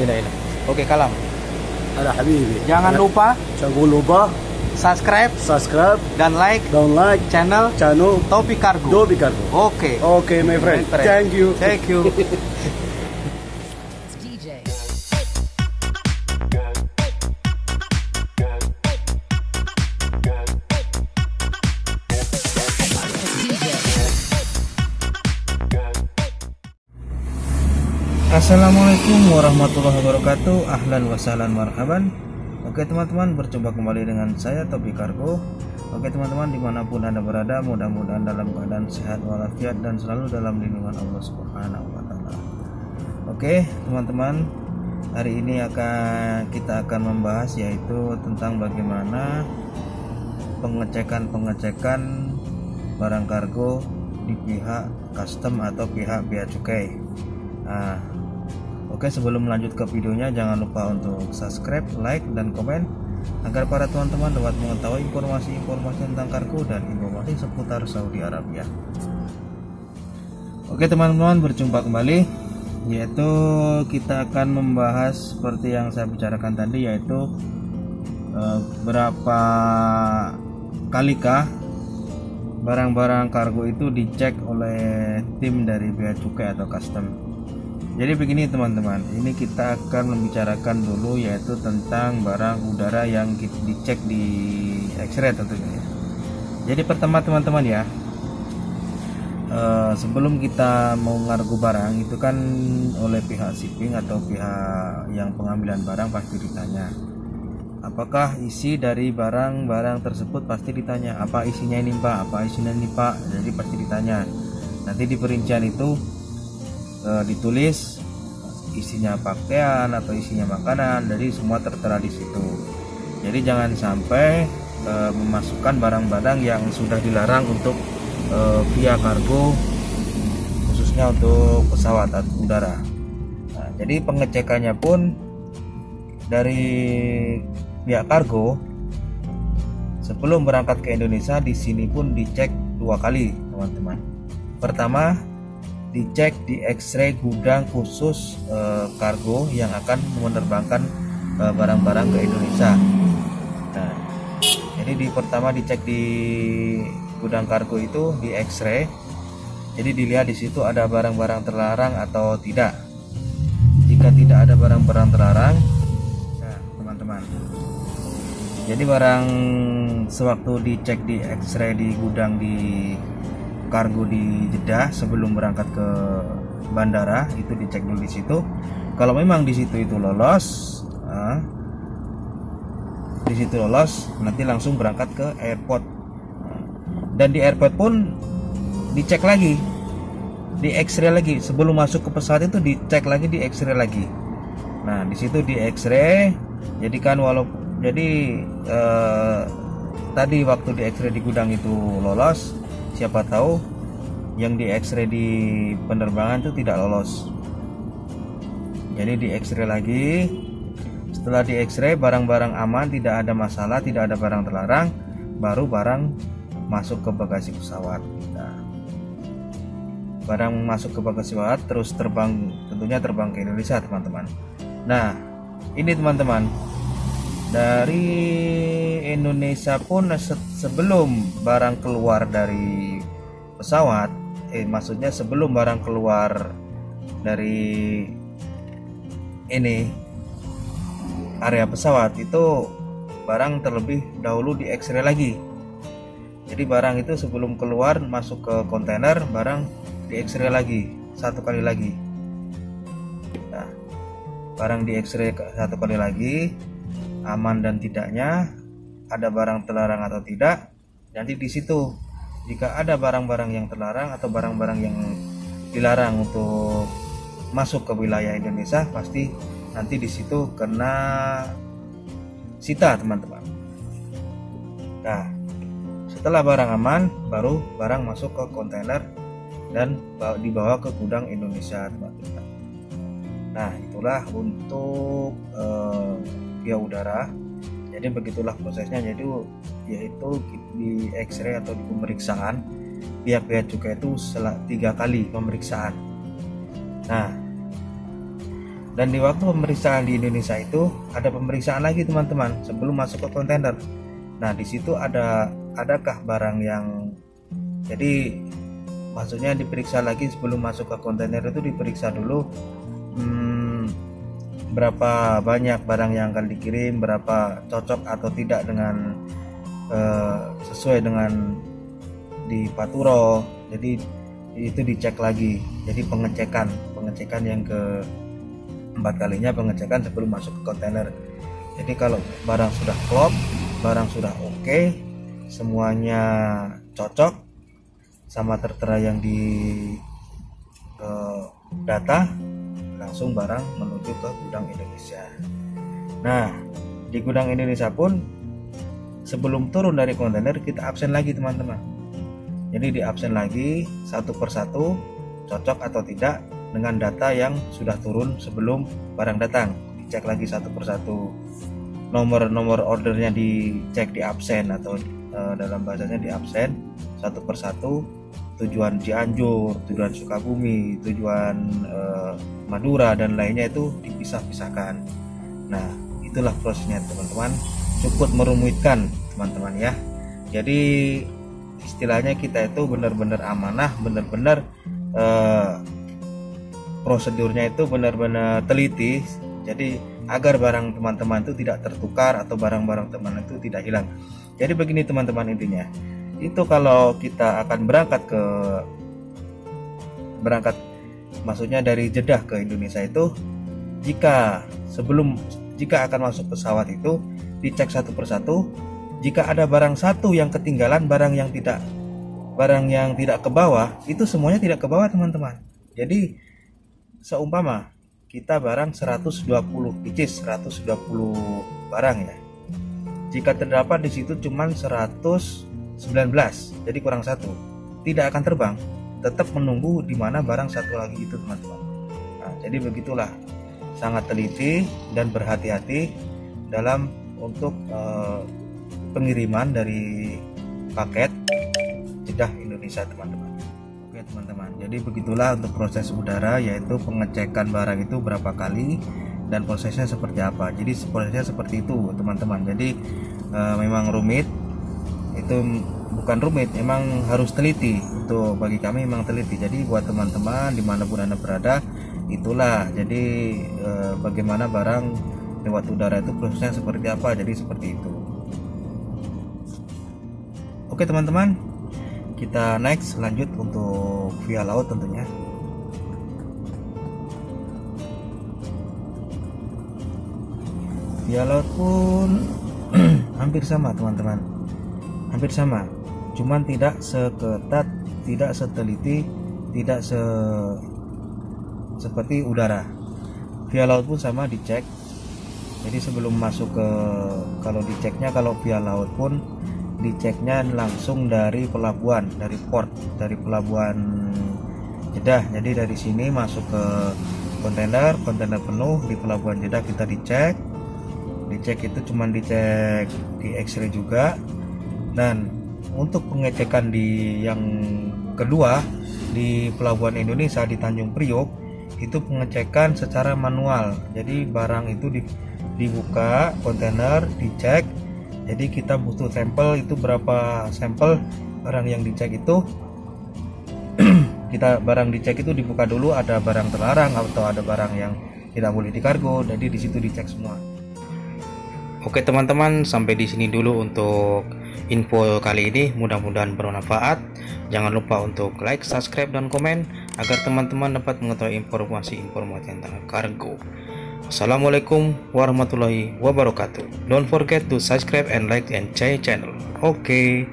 Ini. Oke, kalam. Ada habibi. Jangan lupa subscribe dan like channel Topi Cargo. Oke. Oke, my friend. Thank you. Assalamualaikum warahmatullahi wabarakatuh. Ahlan wa sahlan marhaban. Oke teman-teman, berjumpa kembali dengan saya Topi Cargo. Oke teman-teman, dimanapun anda berada, mudah-mudahan dalam keadaan sehat walafiat dan selalu dalam lindungan Allah Subhanahu wa Ta'ala. Oke teman-teman, hari ini kita akan membahas yaitu tentang bagaimana pengecekan barang kargo di pihak custom atau pihak bea cukai. Oke, sebelum lanjut ke videonya, jangan lupa untuk subscribe, like, dan komen agar para teman-teman dapat mengetahui informasi-informasi tentang kargo dan informasi seputar Saudi Arabia. Oke teman-teman, berjumpa kembali, yaitu kita akan membahas seperti yang saya bicarakan tadi, yaitu berapa kalikah barang-barang kargo itu dicek oleh tim dari bea cukai atau custom. Jadi begini teman-teman, ini kita akan membicarakan dulu yaitu tentang barang udara yang dicek di X-ray tentunya. Jadi pertama teman-teman ya, sebelum kita mau ngargo barang itu kan oleh pihak shipping atau pihak yang pengambilan barang pasti ditanya, apakah isi dari barang-barang tersebut, pasti ditanya apa isinya ini Pak, apa isinya ini Pak. Jadi pasti ditanya. Nanti di perincian itu ditulis isinya pakaian atau isinya makanan, jadi semua tertera di situ. Jadi jangan sampai memasukkan barang-barang yang sudah dilarang untuk via kargo, khususnya untuk pesawat atau udara. Nah, jadi pengecekannya pun dari pihak kargo sebelum berangkat ke Indonesia, di sini pun dicek 2 kali teman-teman. Pertama, dicek di X-ray gudang khusus kargo yang akan menerbangkan barang-barang ke Indonesia. Nah, jadi pertama dicek di gudang kargo itu di X-ray. Jadi dilihat di situ ada barang-barang terlarang atau tidak. Jika tidak ada barang-barang terlarang, nah teman-teman, jadi barang sewaktu dicek di X-ray di gudang di kargo di Jeddah sebelum berangkat ke bandara, itu dicek dulu di situ. Kalau memang di situ itu lolos, nanti langsung berangkat ke airport. Dan di airport pun dicek lagi, di X-ray lagi sebelum masuk ke pesawat, itu dicek lagi di X-ray lagi. Nah di situ di X-ray, jadi kan tadi waktu di X-ray di gudang itu lolos, siapa tahu yang di X-ray di penerbangan itu tidak lolos. Jadi di X-ray lagi. Setelah di X-ray barang-barang aman, tidak ada masalah, tidak ada barang terlarang, baru barang masuk ke bagasi pesawat. Nah, barang masuk ke bagasi pesawat terus tentunya terbang ke Indonesia teman-teman. Nah ini teman-teman, dari Indonesia pun sebelum barang keluar dari pesawat, maksudnya sebelum barang keluar dari area pesawat, itu barang terlebih dahulu di X-ray lagi. Jadi barang itu sebelum keluar masuk ke kontainer, barang di X-ray lagi 1 kali lagi. Nah, barang di X-ray 1 kali lagi, aman dan tidaknya, ada barang terlarang atau tidak. Nanti di situ jika ada barang-barang yang terlarang atau barang-barang yang dilarang untuk masuk ke wilayah Indonesia, pasti nanti di situ kena sita teman-teman. Nah setelah barang aman, baru barang masuk ke kontainer dan dibawa ke gudang Indonesia teman-teman. Nah itulah untuk via udara. Jadi begitulah prosesnya, yaitu di X-ray atau di pemeriksaan pihak bea cukai itu 3 kali pemeriksaan. Nah Dan di waktu pemeriksaan di Indonesia itu ada pemeriksaan lagi teman-teman sebelum masuk ke kontainer. Nah di situ adakah barang yang, jadi maksudnya diperiksa lagi sebelum masuk ke kontainer itu diperiksa dulu berapa banyak barang yang akan dikirim, berapa cocok atau tidak dengan sesuai dengan di Paturo. Jadi itu dicek lagi. Jadi pengecekan yang keempat kalinya, pengecekan sebelum masuk ke kontainer. Jadi kalau barang sudah klop, barang sudah oke, semuanya cocok sama tertera yang di data, langsung barang menuju ke gudang Indonesia. Nah di gudang Indonesia pun sebelum turun dari kontainer kita absen lagi teman-teman. Jadi di absen lagi satu persatu, cocok atau tidak dengan data yang sudah turun sebelum barang datang. Dicek lagi satu persatu, nomor ordernya dicek di absen, atau dalam bahasanya di absen satu persatu. Tujuan Cianjur, tujuan Sukabumi, tujuan Madura dan lainnya itu dipisah-pisahkan. Nah itulah prosesnya teman-teman, cukup merumitkan teman-teman ya. Jadi istilahnya kita itu benar-benar amanah, benar-benar prosedurnya itu benar-benar teliti. Jadi agar barang teman-teman itu tidak tertukar atau barang-barang teman itu tidak hilang. Jadi begini teman-teman, intinya itu kalau kita akan berangkat maksudnya dari Jeddah ke Indonesia itu, jika akan masuk pesawat itu dicek satu persatu. Jika ada barang satu yang ketinggalan, barang yang tidak ke bawah, itu semuanya tidak ke bawah teman-teman. Jadi seumpama kita barang 120 barang ya, jika terdapat di situ cuman 119, jadi kurang satu, tidak akan terbang, tetap menunggu di mana barang satu lagi itu teman-teman. Nah, jadi begitulah, sangat teliti dan berhati-hati dalam untuk pengiriman dari paket Jeddah Indonesia teman-teman. Oke teman-teman, jadi begitulah untuk proses udara, yaitu pengecekan barang itu berapa kali dan prosesnya seperti apa. Jadi prosesnya seperti itu teman-teman. Jadi memang rumit, itu bukan rumit, memang harus teliti. Itu bagi kami memang teliti. Jadi buat teman-teman dimanapun Anda berada, itulah jadi bagaimana barang lewat udara itu prosesnya seperti apa. Jadi seperti itu. Oke teman-teman, kita next lanjut untuk via laut tentunya. Via laut pun hampir sama teman-teman, hampir sama, cuman tidak seketat, tidak seteliti, tidak seperti udara. Via laut pun sama dicek. Jadi sebelum masuk ke, kalau diceknya kalau via laut pun diceknya langsung dari pelabuhan, dari port, dari pelabuhan Jeddah. Jadi dari sini masuk ke kontainer penuh di pelabuhan Jeddah, kita dicek itu cuman dicek di X-ray juga. Dan untuk pengecekan di yang kedua di pelabuhan Indonesia di Tanjung Priok, itu pengecekan secara manual. Jadi barang itu dibuka kontainer, dicek. Jadi kita butuh sampel, itu berapa sampel barang yang dicek itu. Kita barang dicek itu dibuka dulu, ada barang terlarang atau ada barang yang tidak boleh dikargo. Jadi di situ dicek semua. Oke teman-teman, sampai di sini dulu untuk info kali ini. Mudah-mudahan bermanfaat. Jangan lupa untuk like, subscribe, dan komen agar teman-teman dapat mengetahui informasi-informasi tentang kargo. Assalamualaikum warahmatullahi wabarakatuh. Don't forget to subscribe and like and share channel. Okay.